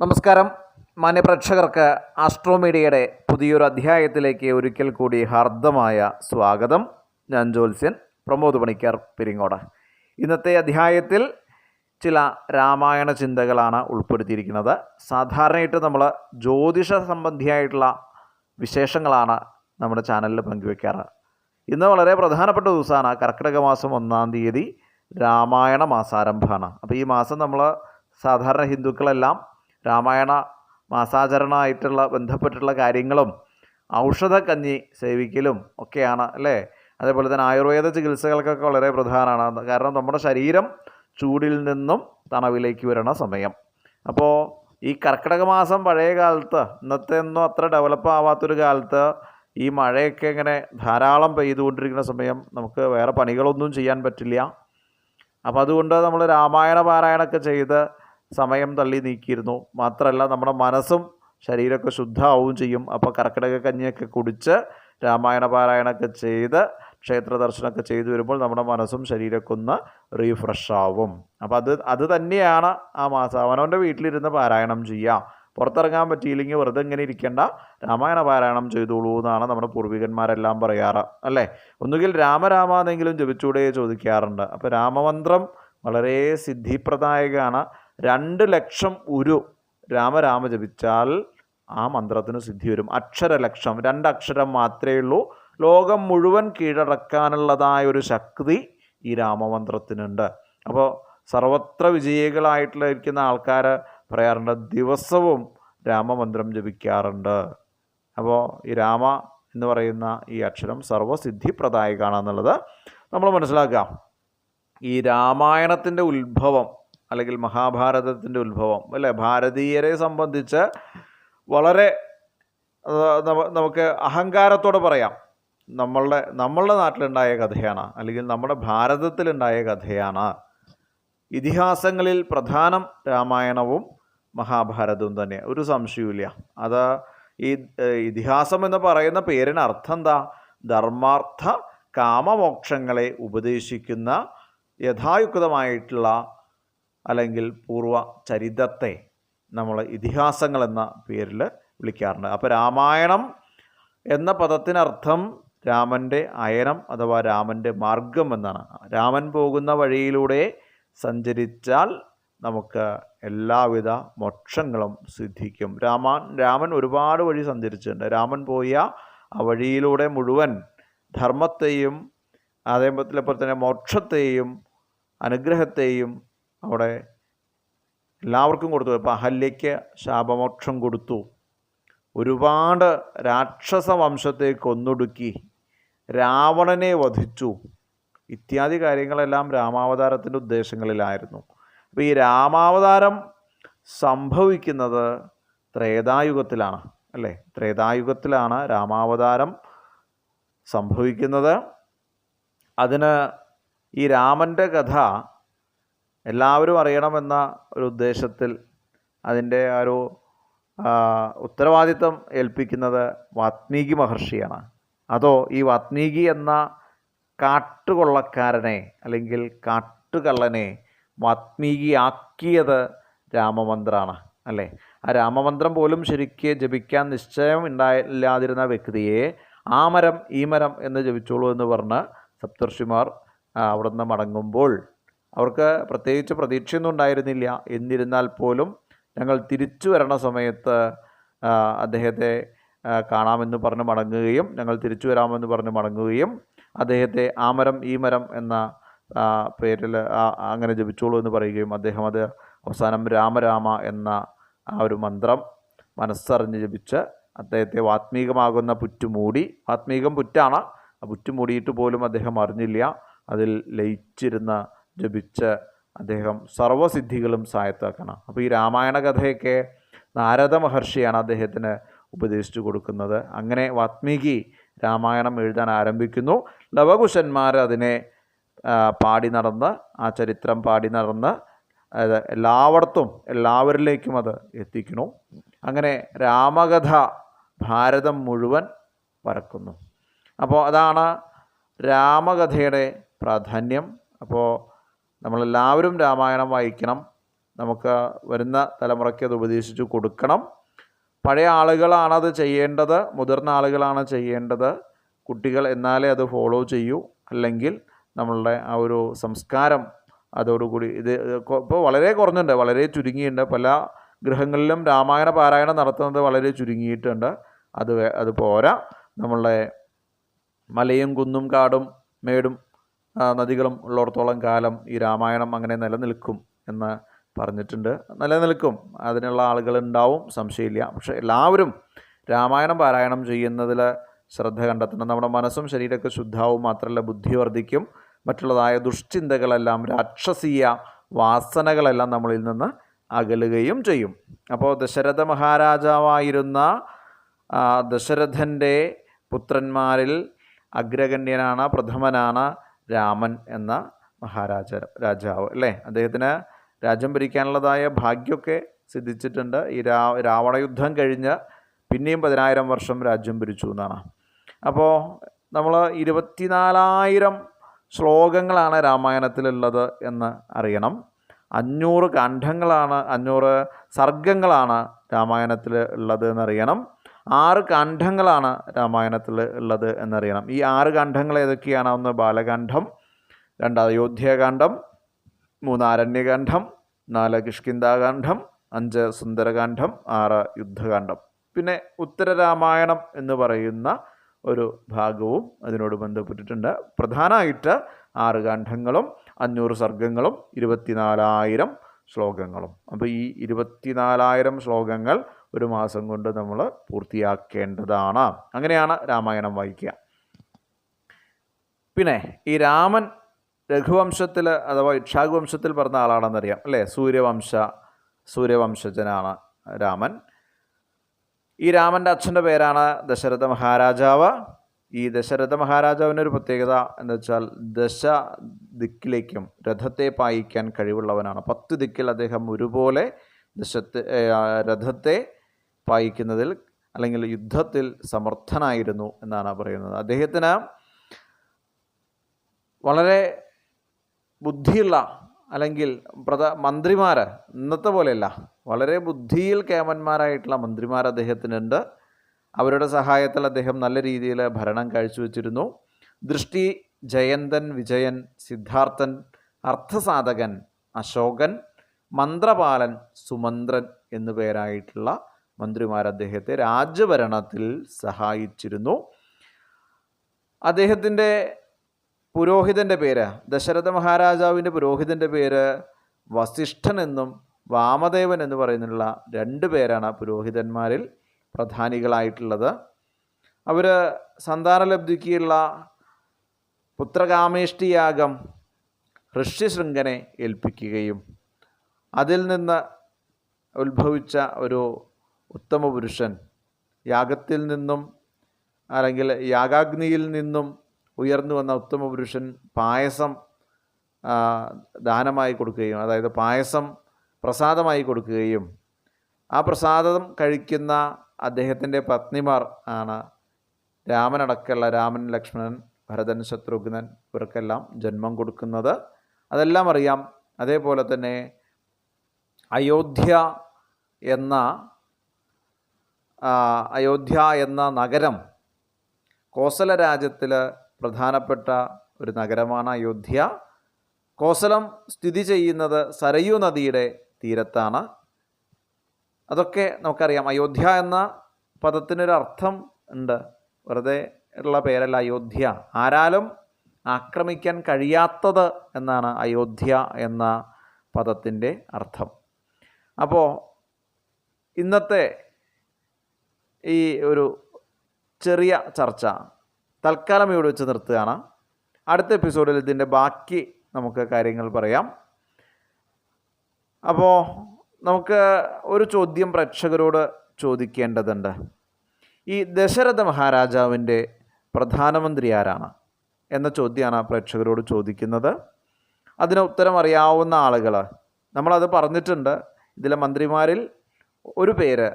നമസ്കാരം മാന്യപ്രേക്ഷകർക്ക് ആസ്ട്രോ മീഡിയയുടെ പുതിയൊരു അധ്യായത്തിലേക്ക് ഒരിക്കൽ കൂടി ഹാർദമായ സ്വാഗതം. ഞാൻ ജ്യോത്സ്യൻ പ്രമോദ് പണിക്കർ പെരിങ്ങോട്. ഇന്നത്തെ അധ്യായത്തിൽ ചില രാമായണ ചിന്തകളാണ് ഉൾപ്പെടുത്തിയിരിക്കുന്നത്. സാധാരണയായിട്ട് നമ്മൾ ജ്യോതിഷ സംബന്ധിയായിട്ടുള്ള വിശേഷങ്ങളാണ് നമ്മുടെ ചാനലിൽ പങ്കുവയ്ക്കാറ്. ഇന്ന് വളരെ പ്രധാനപ്പെട്ട ദിവസമാണ്. കർക്കിടക മാസം 1-ാം തീയതി രാമായണ മാസാരംഭമാണ്. അപ്പോൾ ഈ മാസം നമ്മൾ സാധാരണ ഹിന്ദുക്കളെല്ലാം രാമായണ മാസാചരണമായിട്ടുള്ള ബന്ധപ്പെട്ടുള്ള കാര്യങ്ങളും ഔഷധക്കഞ്ഞി സേവിക്കലും ഒക്കെയാണ് അല്ലേ. അതേപോലെ തന്നെ ആയുർവേദ ചികിത്സകൾക്കൊക്കെ വളരെ പ്രധാനമാണ്. കാരണം നമ്മുടെ ശരീരം ചൂടിൽ നിന്നും തണവിലേക്ക് വരണ സമയം. അപ്പോൾ ഈ കർക്കിടക മാസം പഴയ കാലത്ത് ഇന്നത്തെ ഒന്നും അത്ര ഡെവലപ്പ് ആവാത്തൊരു കാലത്ത് ഈ മഴയൊക്കെ ഇങ്ങനെ ധാരാളം പെയ്തുകൊണ്ടിരിക്കുന്ന സമയം നമുക്ക് വേറെ പണികളൊന്നും ചെയ്യാൻ പറ്റില്ല. അപ്പോൾ അതുകൊണ്ട് നമ്മൾ രാമായണ പാരായണമൊക്കെ ചെയ്ത് സമയം തള്ളി നീക്കിയിരുന്നു. മാത്രമല്ല നമ്മുടെ മനസ്സും ശരീരമൊക്കെ ശുദ്ധമാവുകയും ചെയ്യും. അപ്പോൾ കർക്കിടക കഞ്ഞിയൊക്കെ കുടിച്ച് രാമായണ പാരായണമൊക്കെ ചെയ്ത് ക്ഷേത്ര ദർശനമൊക്കെ ചെയ്തു വരുമ്പോൾ നമ്മുടെ മനസ്സും ശരീരമൊക്കെ ഒന്ന് റീഫ്രഷ് ആവും. അപ്പോൾ അത് തന്നെയാണ് ആ മാസം. അവനവൻ്റെ വീട്ടിലിരുന്ന് പാരായണം ചെയ്യുക. പുറത്തിറങ്ങാൻ പറ്റിയില്ലെങ്കിൽ വെറുതെ ഇങ്ങനെ ഇരിക്കേണ്ട, രാമായണ പാരായണം ചെയ്തോളൂ എന്നാണ് നമ്മുടെ പൂർവികന്മാരെല്ലാം പറയാറ് അല്ലേ. ഒന്നുകിൽ രാമരാമ എന്നെങ്കിലും ജപിച്ചൂടെ ചോദിക്കാറുണ്ട്. അപ്പോൾ രാമമന്ത്രം വളരെ സിദ്ധിപ്രദായകമാണ്. 2 ലക്ഷം ഉരു രാമരാമ ജപിച്ചാൽ ആ മന്ത്രത്തിന് സിദ്ധി വരും. അക്ഷരലക്ഷം, 2 അക്ഷരം മാത്രമേ ഉള്ളൂ. ലോകം മുഴുവൻ കീഴടക്കാനുള്ളതായൊരു ശക്തി ഈ രാമമന്ത്രത്തിനുണ്ട്. അപ്പോൾ സർവത്ര വിജയികളായിട്ടുള്ള ആൾക്കാർ പറയാറുണ്ട്, ദിവസവും രാമമന്ത്രം ജപിക്കാറുണ്ട്. അപ്പോൾ ഈ രാമ എന്ന് പറയുന്ന ഈ അക്ഷരം സർവസിദ്ധിപ്രദായകമാണെന്നുള്ളത് നമ്മൾ മനസ്സിലാക്കുക. ഈ രാമായണത്തിൻ്റെ ഉത്ഭവം അല്ലെങ്കിൽ മഹാഭാരതത്തിൻ്റെ ഉത്ഭവം അല്ലേ, ഭാരതീയരെ സംബന്ധിച്ച് വളരെ നമുക്ക് അഹങ്കാരത്തോടെ പറയാം, നമ്മളുടെ നാട്ടിലുണ്ടായ കഥയാണ്, അല്ലെങ്കിൽ നമ്മുടെ ഭാരതത്തിലുണ്ടായ കഥയാണ്. ഇതിഹാസങ്ങളിൽ പ്രധാനം രാമായണവും മഹാഭാരതവും തന്നെ, ഒരു സംശയവുമില്ല. അത് ഈ ഇതിഹാസം എന്ന് പറയുന്ന പേരിന് അർത്ഥം എന്താ? ധർമാർത്ഥ കാമമോക്ഷങ്ങളെ ഉപദേശിക്കുന്ന യഥായുക്തമായിട്ടുള്ള അല്ലെങ്കിൽ പൂർവ ചരിതത്തെ നമ്മൾ ഇതിഹാസങ്ങൾ എന്ന പേരിൽ വിളിക്കാറുണ്ട്. അപ്പോൾ രാമായണം എന്ന പദത്തിനർത്ഥം രാമൻ്റെ അയനം അഥവാ രാമൻ്റെ മാർഗം എന്നാണ്. രാമൻ പോകുന്ന വഴിയിലൂടെ സഞ്ചരിച്ചാൽ നമുക്ക് എല്ലാവിധ മോക്ഷങ്ങളും സിദ്ധിക്കും. രാമൻ ഒരുപാട് വഴി സഞ്ചരിച്ചിട്ടുണ്ട്. രാമൻ പോയ ആ വഴിയിലൂടെ മുഴുവൻ ധർമ്മത്തെയും അതേപോലെ തന്നെ മോക്ഷത്തെയും അനുഗ്രഹത്തെയും അവിടെ എല്ലാവർക്കും കൊടുത്തു. ഇപ്പോൾ അഹല്യയ്ക്ക് ശാപമോക്ഷം കൊടുത്തു, ഒരുപാട് രാക്ഷസ വംശത്തെ കൊന്നൊടുക്കി, രാവണനെ വധിച്ചു, ഇത്യാദി കാര്യങ്ങളെല്ലാം രാമാവതാരത്തിൻ്റെ ഉദ്ദേശങ്ങളിലായിരുന്നു. അപ്പോൾ ഈ രാമാവതാരം സംഭവിക്കുന്നത് ത്രേതായുഗത്തിലാണ് അല്ലേ. ത്രേതായുഗത്തിലാണ് രാമാവതാരം സംഭവിക്കുന്നത്. അതിന് ഈ രാമൻ്റെ കഥ എല്ലാവരും അറിയണമെന്ന ഒരു ഉദ്ദേശത്തിൽ അതിൻ്റെ ഒരു ഉത്തരവാദിത്വം ഏൽപ്പിക്കുന്നത് വാത്മീകി മഹർഷിയാണ്. അതോ ഈ വാത്മീകി എന്ന കാട്ടുകൊള്ളക്കാരനെ അല്ലെങ്കിൽ കാട്ടുകള്ളനെ വാത്മീകിയാക്കിയത് രാമമന്ത്രമാണ് അല്ലേ. ആ രാമമന്ത്രം പോലും ശരിക്ക് ജപിക്കാൻ നിശ്ചയം ഇല്ലാതിരുന്ന വ്യക്തിയെ ആ മരം ഈ മരം എന്ന് ജപിച്ചോളൂ എന്ന് പറഞ്ഞ് സപ്തർഷിമാർ അവിടെ നിന്ന് മടങ്ങുമ്പോൾ അവർക്ക് പ്രത്യേകിച്ച് പ്രതീക്ഷയൊന്നും ഉണ്ടായിരുന്നില്ല. എന്നിരുന്നാൽ പോലും ഞങ്ങൾ തിരിച്ചു വരണ സമയത്ത് അദ്ദേഹത്തെ കാണാമെന്ന് പറഞ്ഞ് മടങ്ങുകയും ഞങ്ങൾ തിരിച്ചു വരാമെന്ന് പറഞ്ഞ് മടങ്ങുകയും അദ്ദേഹത്തെ ആ മരം ഈ മരം എന്ന പേരിൽ അങ്ങനെ ജപിച്ചോളൂ എന്ന് പറയുകയും അദ്ദേഹം അത് അവസാനം രാമരാമ എന്ന ആ ഒരു മന്ത്രം മനസ്സറിഞ്ഞ് ജപിച്ച് അദ്ദേഹത്തെ വാത്മീകമാകുന്ന പുറ്റുമൂടി, വാത്മീകം പുറ്റാണ്, ആ പുറ്റുമൂടിയിട്ട് പോലും അദ്ദേഹം അറിഞ്ഞില്ല, അതിൽ ലയിച്ചിരുന്ന ജപിച്ച് അദ്ദേഹം സർവ്വസിദ്ധികളും സ്വായത്താക്കണം. അപ്പോൾ ഈ രാമായണ കഥയൊക്കെ നാരദ മഹർഷിയാണ് അദ്ദേഹത്തിന് ഉപദേശിച്ചു കൊടുക്കുന്നത്. അങ്ങനെ വാത്മീകി രാമായണം എഴുതാൻ ആരംഭിക്കുന്നു. ലവകുശന്മാർ അതിനെ പാടി നടന്ന്, ആ ചരിത്രം പാടി നടന്ന് എല്ലാവരിലേക്കും അത് എത്തിക്കുന്നു. അങ്ങനെ രാമകഥ ഭാരതം മുഴുവൻ പരക്കുന്നു. അപ്പോൾ അതാണ് രാമകഥയുടെ പ്രാധാന്യം. അപ്പോൾ നമ്മളെല്ലാവരും രാമായണം വായിക്കണം. നമുക്ക് വരുന്ന തലമുറയ്ക്ക് അത് ഉപദേശിച്ച് കൊടുക്കണം. പഴയ ആളുകളാണത് ചെയ്യേണ്ടത്, മുതിർന്ന ആളുകളാണ് ചെയ്യേണ്ടത്. കുട്ടികൾ എന്നാലേ അത് ഫോളോ ചെയ്യൂ. അല്ലെങ്കിൽ നമ്മളുടെ ആ ഒരു സംസ്കാരം അതോടുകൂടി ഇത് ഇപ്പോൾ വളരെ കുറഞ്ഞുണ്ട്, വളരെ ചുരുങ്ങിയിട്ടുണ്ട്. പല ഗൃഹങ്ങളിലും രാമായണ പാരായണം നടത്തുന്നത് വളരെ ചുരുങ്ങിയിട്ടുണ്ട്. അത് പോരാ. നമ്മളുടെ മലയും കുന്നും കാടും മേടും നദികളും ഉള്ളിടത്തോളം കാലം ഈ രാമായണം അങ്ങനെ നിലനിൽക്കും എന്ന് പറഞ്ഞിട്ടുണ്ട്. നിലനിൽക്കും, അതിനുള്ള ആളുകളുണ്ടാവും, സംശയമില്ല. പക്ഷേ എല്ലാവരും രാമായണം പാരായണം ചെയ്യുന്നതിൽ ശ്രദ്ധ കണ്ടെത്തണം. നമ്മുടെ മനസ്സും ശരീരമൊക്കെ ശുദ്ധാവും, മാത്രമല്ല ബുദ്ധി വർദ്ധിക്കും. മറ്റുള്ളതായ ദുഷ്ചിന്തകളെല്ലാം, രാക്ഷസീയ വാസനകളെല്ലാം നമ്മളിൽ നിന്ന് അകലുകയും ചെയ്യും. അപ്പോൾ ദശരഥ മഹാരാജാവായിരുന്ന ദശരഥൻ്റെ പുത്രന്മാരിൽ അഗ്രഗണ്യനാണ്, പ്രഥമനാണ് രാമൻ എന്ന രാജാവ് അല്ലേ. അദ്ദേഹത്തിന് രാജ്യം ഭരിക്കാനുള്ളതായ ഭാഗ്യമൊക്കെ സിദ്ധിച്ചിട്ടുണ്ട്. ഈ രാവണയുദ്ധം കഴിഞ്ഞ് പിന്നെയും 10,000 വർഷം രാജ്യം ഭരിച്ചു എന്നാണ്. അപ്പോൾ നമ്മൾ 24,000 ശ്ലോകങ്ങളാണ് രാമായണത്തിലുള്ളത് എന്ന് അറിയണം. 500 കാണ്ഡങ്ങളാണ്, 500 സർഗങ്ങളാണ് രാമായണത്തിൽ ഉള്ളത് എന്നറിയണം. 6 കാണ്ഡങ്ങളാണ് രാമായണത്തിൽ ഉള്ളത് എന്നറിയണം. ഈ 6 കാണ്ഡങ്ങൾ ഏതൊക്കെയാണ്? 1 ബാലകാന്ഡം, 2 അയോധ്യാകാന്ഡം, 3 ആരണ്യകാന്ഡം, 4 കിഷ്കിന്ധാകാന്ഡം, 5 സുന്ദരകാന്ഡം, 6 യുദ്ധകാന്ഡം. പിന്നെ ഉത്തരരാമായണം എന്ന് പറയുന്ന ഒരു ഭാഗവും അതിനോട് ബന്ധപ്പെട്ടിട്ടുണ്ട്. പ്രധാനമായിട്ട് 6 കാണ്ഡങ്ങളും 500 സർഗങ്ങളും 24,000 ശ്ലോകങ്ങളും. അപ്പോൾ ഈ 24,000 ശ്ലോകങ്ങൾ ഒരു മാസം കൊണ്ട് നമ്മൾ പൂർത്തിയാക്കേണ്ടതാണ്. അങ്ങനെയാണ് രാമായണം വായിക്കുക. പിന്നെ ഈ രാമൻ രഘുവംശത്തിൽ അഥവാ ഇക്ഷ്വാകു വംശത്തിൽ പറഞ്ഞ ആളാണെന്നറിയാം അല്ലേ. സൂര്യവംശജനാണ് രാമൻ. ഈ രാമൻ്റെ അച്ഛൻ്റെ പേരാണ് ദശരഥ മഹാരാജാവ്. ഈ ദശരഥ മഹാരാജാവിനൊരു പ്രത്യേകത എന്താ വെച്ചാൽ ദിക്കിലേക്കും രഥത്തെ പായിക്കാൻ കഴിവുള്ളവനാണ്. 10 ദിക്കിൽ അദ്ദേഹം ഒരുപോലെ രഥത്തെ പായിക്കുന്നതിൽ അല്ലെങ്കിൽ യുദ്ധത്തിൽ സമർത്ഥനായിരുന്നു എന്നാണ് പറയുന്നത്. അദ്ദേഹത്തിന് വളരെ ബുദ്ധിയുള്ള അല്ലെങ്കിൽ മന്ത്രിമാർ ഇന്നത്തെ പോലെയല്ല, വളരെ ബുദ്ധിയിൽ കേമന്മാരായിട്ടുള്ള മന്ത്രിമാർ അദ്ദേഹത്തിനുണ്ട്. അവരുടെ സഹായത്തിൽ അദ്ദേഹം നല്ല രീതിയിൽ ഭരണം കാഴ്ചവെച്ചിരുന്നു. ദൃഷ്ടി, ജയന്തൻ, വിജയൻ, സിദ്ധാർത്ഥൻ, അർത്ഥസാധകൻ, അശോകൻ, മന്ത്രപാലൻ, സുമന്ത്രൻ എന്നു പേരായിട്ടുള്ള മന്ത്രിമാർ അദ്ദേഹത്തെ രാജ്യഭരണത്തിൽ സഹായിച്ചിരുന്നു. അദ്ദേഹത്തിൻ്റെ പുരോഹിതൻ്റെ പേര്, ദശരഥ മഹാരാജാവിൻ്റെ പുരോഹിതൻ്റെ പേര് വസിഷ്ഠൻ എന്നും വാമദേവൻ എന്ന് പറയുന്നുള്ള 2 പേരാണ് പുരോഹിതന്മാരിൽ പ്രധാനികളായിട്ടുള്ളത്. അവർ സന്താനലബ്ധിക്കുള്ള പുത്രകാമേഷ്ടിയാഗം ഋഷ്യശൃംഖനെ ഏൽപ്പിക്കുകയും അതിൽ നിന്ന് ഉത്ഭവിച്ച ഒരു ഉത്തമ പുരുഷൻ യാഗത്തിൽ നിന്നും അല്ലെങ്കിൽ യാഗാഗ്നിയിൽ നിന്നും ഉയർന്നു വന്ന ഉത്തമ പുരുഷൻ പായസം ദാനമായി കൊടുക്കുകയും, അതായത് പായസം പ്രസാദമായി കൊടുക്കുകയും ആ പ്രസാദം കഴിക്കുന്ന അദ്ദേഹത്തിൻ്റെ പത്നിമാർ ആണ് രാമൻ, ലക്ഷ്മണൻ, ഭരതൻ, ശത്രുഘ്നൻ ഇവർക്കെല്ലാം ജന്മം കൊടുക്കുന്നത്. അതെല്ലാം അറിയാം. അതേപോലെ തന്നെ അയോധ്യ എന്ന നഗരം കോസല രാജ്യത്തിൽ പ്രധാനപ്പെട്ട ഒരു നഗരമാണ് അയോധ്യ. കോസലം സ്ഥിതി ചെയ്യുന്നത് സരയൂ നദിയുടെ തീരത്താണ്. അതൊക്കെ നമുക്കറിയാം. അയോധ്യ എന്ന പദത്തിനൊരു അർത്ഥം ഉണ്ട്, വെറുതെ ഉള്ള പേരല്ല അയോധ്യ. ആരാലും ആക്രമിക്കാൻ കഴിയാത്തത് എന്നാണ് അയോധ്യ എന്ന പദത്തിൻ്റെ അർത്ഥം. അപ്പോൾ ഇന്നത്തെ ഈ ഒരു ചെറിയ ചർച്ച തൽക്കാലം ഇവിടെ വെച്ച് നിർത്തുകയാണ്. അടുത്ത എപ്പിസോഡിൽ ഇതിൻ്റെ ബാക്കി നമുക്ക് കാര്യങ്ങൾ പറയാം. അപ്പോൾ നമുക്ക് ഒരു ചോദ്യം പ്രേക്ഷകരോട് ചോദിക്കേണ്ടതുണ്ട്. ഈ ദശരഥ മഹാരാജാവിൻ്റെ പ്രധാനമന്ത്രി ആരാണ് എന്ന ചോദ്യമാണ് പ്രേക്ഷകരോട് ചോദിക്കുന്നത്. അതിന് ഉത്തരം അറിയാവുന്ന ആളുകൾ, നമ്മളത് പറഞ്ഞിട്ടുണ്ട്. ഇതിലെ മന്ത്രിമാരിൽ ഒരു പേര്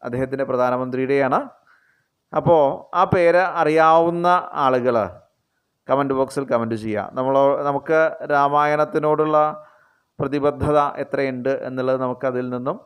അദ്ദേഹത്തിൻ്റെ പ്രധാനമന്ത്രിയുടെയാണ്. അപ്പോൾ ആ പേര് അറിയാവുന്ന ആളുകൾ കമൻറ്റ് ബോക്സിൽ കമൻറ്റ് ചെയ്യുക. നമുക്ക് രാമായണത്തിനോടുള്ള പ്രതിബദ്ധത എത്രയുണ്ട് എന്നുള്ളത് നമുക്കതിൽ നിന്നും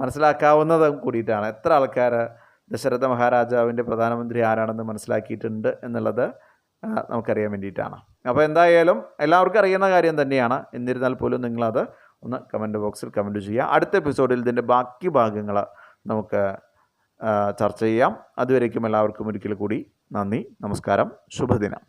മനസ്സിലാക്കാവുന്നതും കൂടിയിട്ടാണ്. എത്ര ആൾക്കാർ ദശരഥ മഹാരാജാവിൻ്റെ പ്രധാനമന്ത്രി ആരാണെന്ന് മനസ്സിലാക്കിയിട്ടുണ്ട് എന്നുള്ളത് നമുക്കറിയാൻ വേണ്ടിയിട്ടാണ്. അപ്പോൾ എന്തായാലും എല്ലാവർക്കും അറിയുന്ന കാര്യം തന്നെയാണ്. എന്നിരുന്നാൽ പോലും നിങ്ങളത് ഒന്ന് കമൻറ്റ് ബോക്സിൽ കമൻറ്റ് ചെയ്യുക. അടുത്ത എപ്പിസോഡിൽ ഇതിൻ്റെ ബാക്കി ഭാഗങ്ങൾ നമുക്ക് ചർച്ച ചെയ്യാം. അതുവരേക്കും എല്ലാവർക്കും ഒരിക്കൽ കൂടി നന്ദി, നമസ്കാരം, ശുഭദിനം.